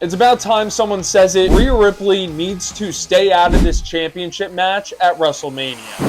It's about time someone says it. Rhea Ripley needs to stay out of this championship match at WrestleMania.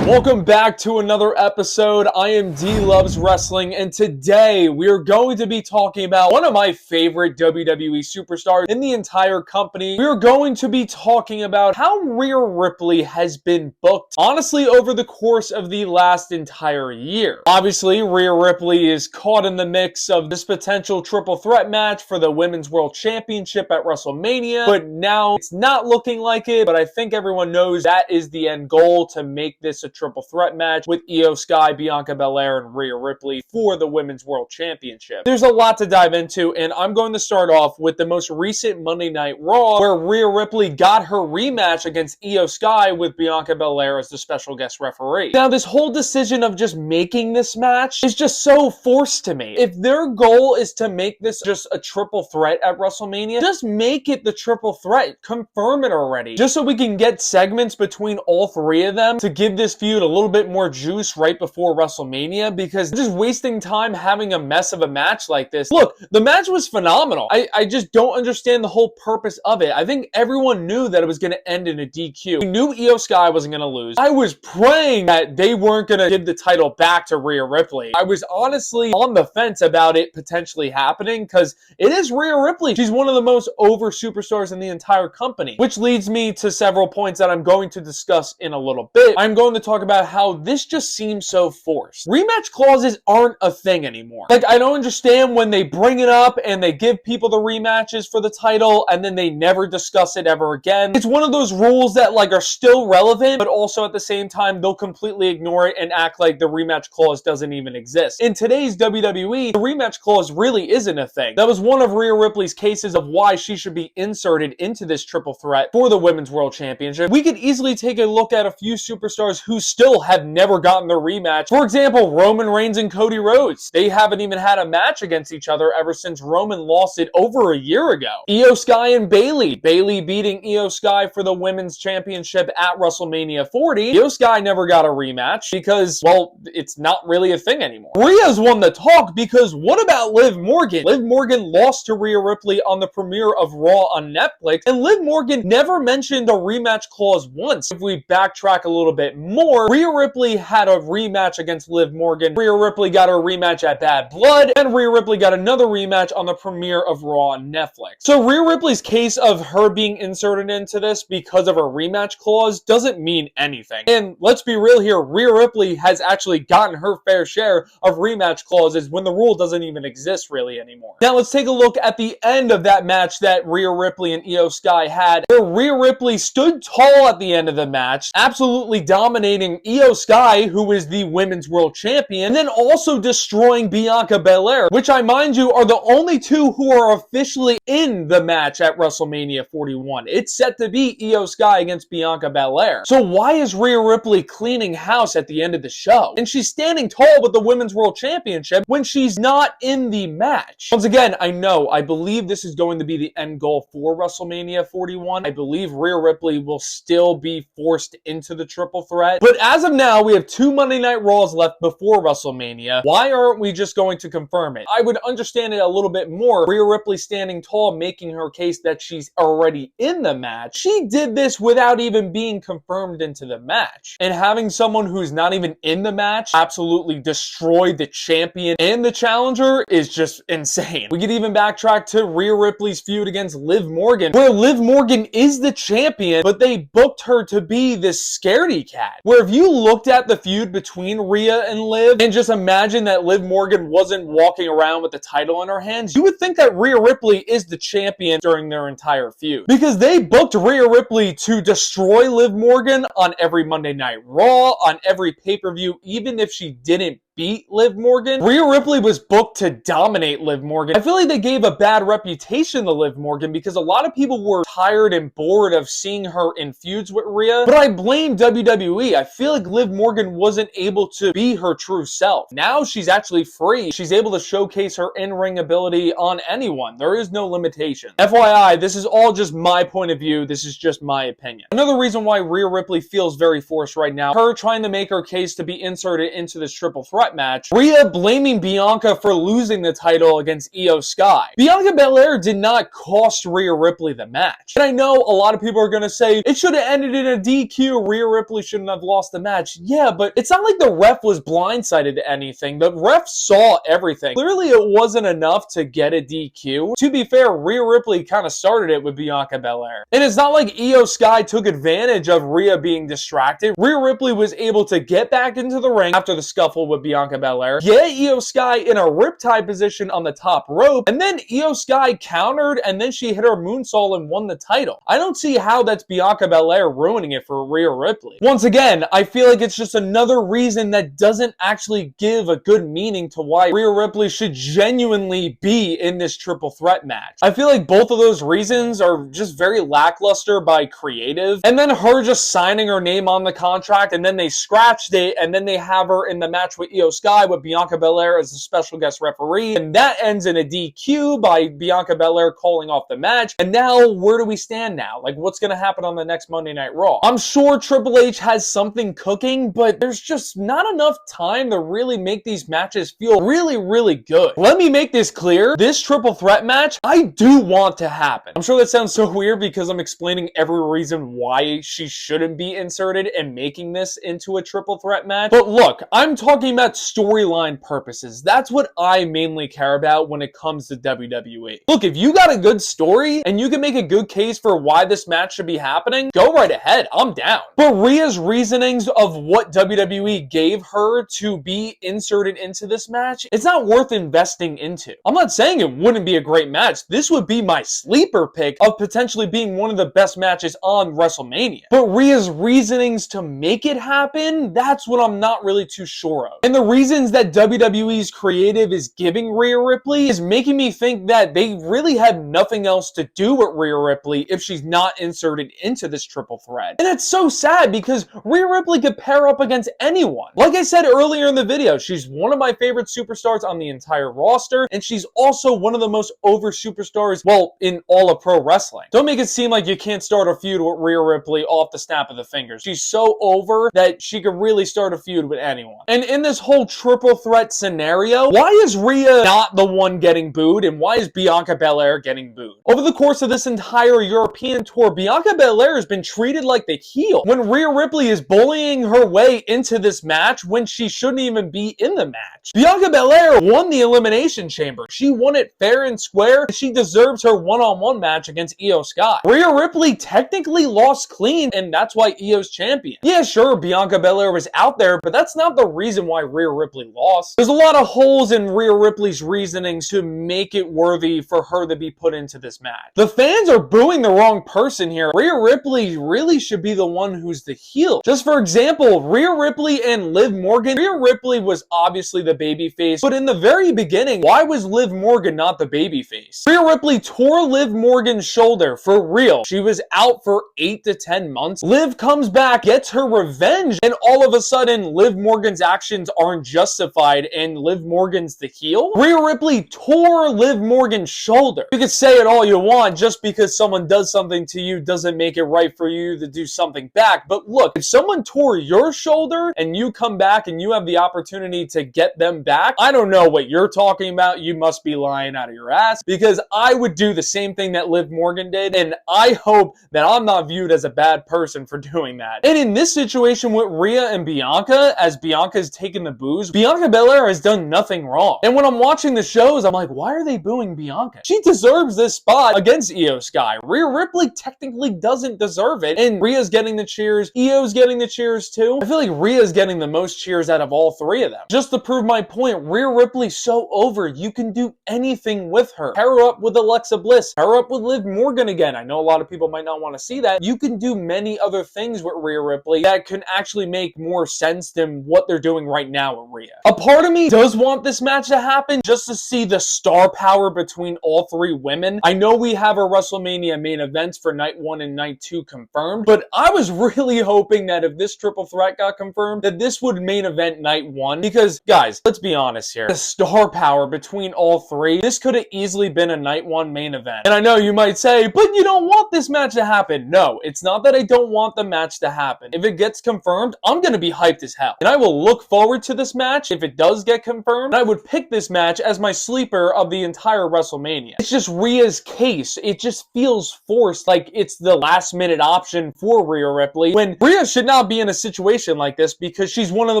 Welcome back to another episode. I am D Loves Wrestling, and today we are going to be talking about one of my favorite WWE superstars in the entire company. We are going to be talking about how Rhea Ripley has been booked, honestly, over the course of the last entire year. Obviously, Rhea Ripley is caught in the mix of this potential triple threat match for the Women's World Championship at WrestleMania, but now it's not looking like it, but I think everyone knows that is the end goal, to make this a triple threat match with Io Sky, Bianca Belair, and Rhea Ripley for the Women's World Championship. There's a lot to dive into, and I'm going to start off with the most recent Monday Night Raw, where Rhea Ripley got her rematch against Io Sky with Bianca Belair as the special guest referee. Now, this whole decision of just making this match is just so forced to me. If their goal is to make this just a triple threat at WrestleMania, just make it the triple threat. Confirm it already. Just so we can get segments between all three of them to give this feud a little bit more juice right before WrestleMania, because just wasting time having a mess of a match like this. Look, the match was phenomenal. I just don't understand the whole purpose of it. I think everyone knew that it was going to end in a DQ. We knew Io Sky wasn't going to lose. I was praying that they weren't going to give the title back to Rhea Ripley. I was honestly on the fence about it potentially happening, because it is Rhea Ripley. She's one of the most over superstars in the entire company, which leads me to several points that I'm going to discuss in a little bit. I'm going to talk about how this just seems so forced. Rematch clauses aren't a thing anymore. Like, I don't understand when they bring it up and they give people the rematches for the title and then they never discuss it ever again. It's one of those rules that are still relevant, but also at the same time they'll completely ignore it and act like the rematch clause doesn't even exist. In today's WWE, the rematch clause really isn't a thing. That was one of Rhea Ripley's cases of why she should be inserted into this triple threat for the Women's World Championship. We could easily take a look at a few superstars who still have never gotten their rematch. For example, Roman Reigns and Cody Rhodes. They haven't even had a match against each other ever since Roman lost it over a year ago. Io Sky and Bayley. Bayley beating Io Sky for the Women's Championship at WrestleMania 40. Io Sky never got a rematch because, well, it's not really a thing anymore. Rhea's won the talk because what about Liv Morgan? Liv Morgan lost to Rhea Ripley on the premiere of Raw on Netflix, and Liv Morgan never mentioned a rematch clause once. If we backtrack a little bit more, Rhea Ripley had a rematch against Liv Morgan. Rhea Ripley got her rematch at Bad Blood, and Rhea Ripley got another rematch on the premiere of Raw on Netflix. So Rhea Ripley's case of her being inserted into this because of a rematch clause doesn't mean anything. And let's be real here, Rhea Ripley has actually gotten her fair share of rematch clauses when the rule doesn't even exist really anymore. Now let's take a look at the end of that match that Rhea Ripley and Io Sky had, where Rhea Ripley stood tall at the end of the match, absolutely dominating Io Sky, who is the Women's World Champion, and then also destroying Bianca Belair, which I mind you are the only two who are officially in the match at WrestleMania 41. It's set to be Io Sky against Bianca Belair. So why is Rhea Ripley cleaning house at the end of the show? And she's standing tall with the Women's World Championship when she's not in the match. Once again, I believe this is going to be the end goal for WrestleMania 41. I believe Rhea Ripley will still be forced into the triple threat. But as of now, we have 2 Monday Night Raws left before WrestleMania. Why aren't we just going to confirm it? I would understand it a little bit more. Rhea Ripley standing tall, making her case that she's already in the match. She did this without even being confirmed into the match. And having someone who's not even in the match absolutely destroy the champion and the challenger is just insane. We could even backtrack to Rhea Ripley's feud against Liv Morgan, where Liv Morgan is the champion, but they booked her to be this scaredy cat. Where if you looked at the feud between Rhea and Liv, and just imagine that Liv Morgan wasn't walking around with the title in her hands, you would think that Rhea Ripley is the champion during their entire feud. Because they booked Rhea Ripley to destroy Liv Morgan on every Monday Night Raw, on every pay-per-view, even if she didn't beat Liv Morgan. Rhea Ripley was booked to dominate Liv Morgan. I feel like they gave a bad reputation to Liv Morgan because a lot of people were tired and bored of seeing her in feuds with Rhea. But I blame WWE. I feel like Liv Morgan wasn't able to be her true self. Now she's actually free. She's able to showcase her in-ring ability on anyone. There is no limitation. FYI, this is all just my point of view. This is just my opinion. Another reason why Rhea Ripley feels very forced right now, her trying to make her case to be inserted into this triple threat match, Rhea blaming Bianca for losing the title against Io Sky. Bianca Belair did not cost Rhea Ripley the match. And I know a lot of people are going to say, it should have ended in a DQ. Rhea Ripley shouldn't have lost the match. Yeah, but it's not like the ref was blindsided to anything. The ref saw everything. Clearly, it wasn't enough to get a DQ. To be fair, Rhea Ripley kind of started it with Bianca Belair. And it's not like Io Sky took advantage of Rhea being distracted. Rhea Ripley was able to get back into the ring after the scuffle with Bianca Belair, get Io Sky in a riptide position on the top rope, and then Io Sky countered, and then she hit her moonsault and won the title. I don't see how that's Bianca Belair ruining it for Rhea Ripley. Once again, I feel like it's just another reason that doesn't actually give a good meaning to why Rhea Ripley should genuinely be in this triple threat match. I feel like both of those reasons are just very lackluster by creative. And then her just signing her name on the contract, and then they scratched it, and then they have her in the match with Io Sky with Bianca Belair as a special guest referee, and that ends in a DQ by Bianca Belair calling off the match. And now, where do we stand now? Like, what's going to happen on the next Monday Night Raw? I'm sure Triple H has something cooking, but there's just not enough time to really make these matches feel really, really good. Let me make this clear. This triple threat match, I do want to happen. I'm sure that sounds so weird because I'm explaining every reason why she shouldn't be inserted and making this into a triple threat match. But look, I'm talking about storyline purposes. That's what I mainly care about when it comes to WWE. Look, if you got a good story and you can make a good case for why this match should be happening, go right ahead. I'm down. But Rhea's reasonings of what WWE gave her to be inserted into this match, it's not worth investing into. I'm not saying it wouldn't be a great match. This would be my sleeper pick of potentially being one of the best matches on WrestleMania. But Rhea's reasonings to make it happen, that's what I'm not really too sure of. And the reasons that WWE's creative is giving Rhea Ripley is making me think that they really have nothing else to do with Rhea Ripley if she's not inserted into this triple threat. And it's so sad because Rhea Ripley could pair up against anyone. Like I said earlier in the video, she's one of my favorite superstars on the entire roster, and she's also one of the most over superstars, well, in all of pro wrestling. Don't make it seem like you can't start a feud with Rhea Ripley off the snap of the fingers. She's so over that she could really start a feud with anyone. And in this whole triple threat scenario, why is Rhea not the one getting booed, and why is Bianca Belair getting booed? Over the course of this entire European tour, Bianca Belair has been treated like the heel when Rhea Ripley is bullying her way into this match when she shouldn't even be in the match. Bianca Belair won the Elimination Chamber. She won it fair and square. She deserves her one-on-one match against Io Sky. Rhea Ripley technically lost clean, and that's why Io's champion. Yeah, sure, Bianca Belair was out there, but that's not the reason why Rhea Ripley lost. There's a lot of holes in Rhea Ripley's reasonings to make it worthy for her to be put into this match. The fans are booing the wrong person here. Rhea Ripley really should be the one who's the heel. Just for example, Rhea Ripley and Liv Morgan. Rhea Ripley was obviously the babyface, but in the very beginning, why was Liv Morgan not the babyface? Rhea Ripley tore Liv Morgan's shoulder for real. She was out for 8 to 10 months. Liv comes back, gets her revenge, and all of a sudden, Liv Morgan's actions aren't justified and Liv Morgan's the heel? Rhea Ripley tore Liv Morgan's shoulder. You can say it all you want, just because someone does something to you doesn't make it right for you to do something back. But look, if someone tore your shoulder and you come back and you have the opportunity to get them back, I don't know what you're talking about. You must be lying out of your ass, because I would do the same thing that Liv Morgan did, and I hope that I'm not viewed as a bad person for doing that. And in this situation with Rhea and Bianca, as Bianca's taking the boos, Bianca Belair has done nothing wrong. And when I'm watching the shows, I'm like, why are they booing Bianca? She deserves this spot against Io Sky. Rhea Ripley technically doesn't deserve it, and Rhea's getting the cheers. Io's getting the cheers too. I feel like Rhea's getting the most cheers out of all three of them. Just to prove my point, Rhea Ripley's so over. You can do anything with her. Pair her up with Alexa Bliss. Pair her up with Liv Morgan again. I know a lot of people might not want to see that. You can do many other things with Rhea Ripley that can actually make more sense than what they're doing right now now with Rhea. A part of me does want this match to happen just to see the star power between all three women. I know we have our WrestleMania main events for night 1 and night 2 confirmed, but I was really hoping that if this triple threat got confirmed, that this would main event night 1, because guys, let's be honest here, the star power between all three, this could have easily been a night 1 main event. And I know you might say, but you don't want this match to happen. No, it's not that I don't want the match to happen. If it gets confirmed, I'm gonna be hyped as hell, and I will look forward to this match if it does get confirmed. And I would pick this match as my sleeper of the entire WrestleMania. It's just Rhea's case. It just feels forced, like it's the last minute option for Rhea Ripley, when Rhea should not be in a situation like this because she's one of the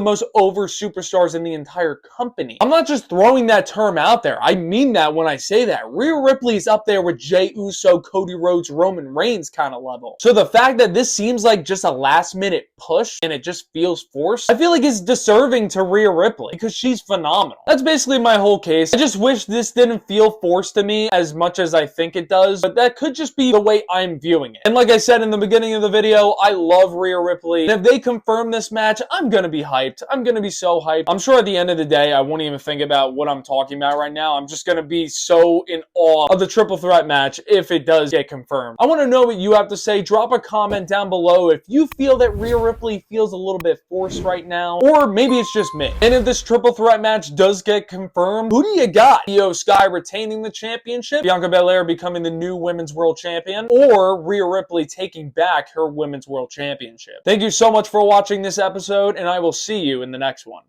most over superstars in the entire company. I'm not just throwing that term out there. I mean that when I say that. Rhea Ripley is up there with Jey Uso, Cody Rhodes, Roman Reigns kind of level. So the fact that this seems like just a last minute push and it just feels forced, I feel like it's deserving to Rhea Ripley because she's phenomenal. That's basically my whole case. I just wish this didn't feel forced to me as much as I think it does, but that could just be the way I'm viewing it. And like I said in the beginning of the video, I love Rhea Ripley, and if they confirm this match, I'm gonna be hyped. I'm gonna be so hyped. I'm sure at the end of the day, I won't even think about what I'm talking about right now. I'm just gonna be so in awe of the triple threat match if it does get confirmed. I want to know what you have to say. Drop a comment down below if you feel that Rhea Ripley feels a little bit forced right now, or maybe it's just me. And if this triple threat match does get confirmed, who do you got? Io Sky retaining the championship, Bianca Belair becoming the new Women's World Champion, or Rhea Ripley taking back her Women's World Championship? Thank you so much for watching this episode, and I will see you in the next one.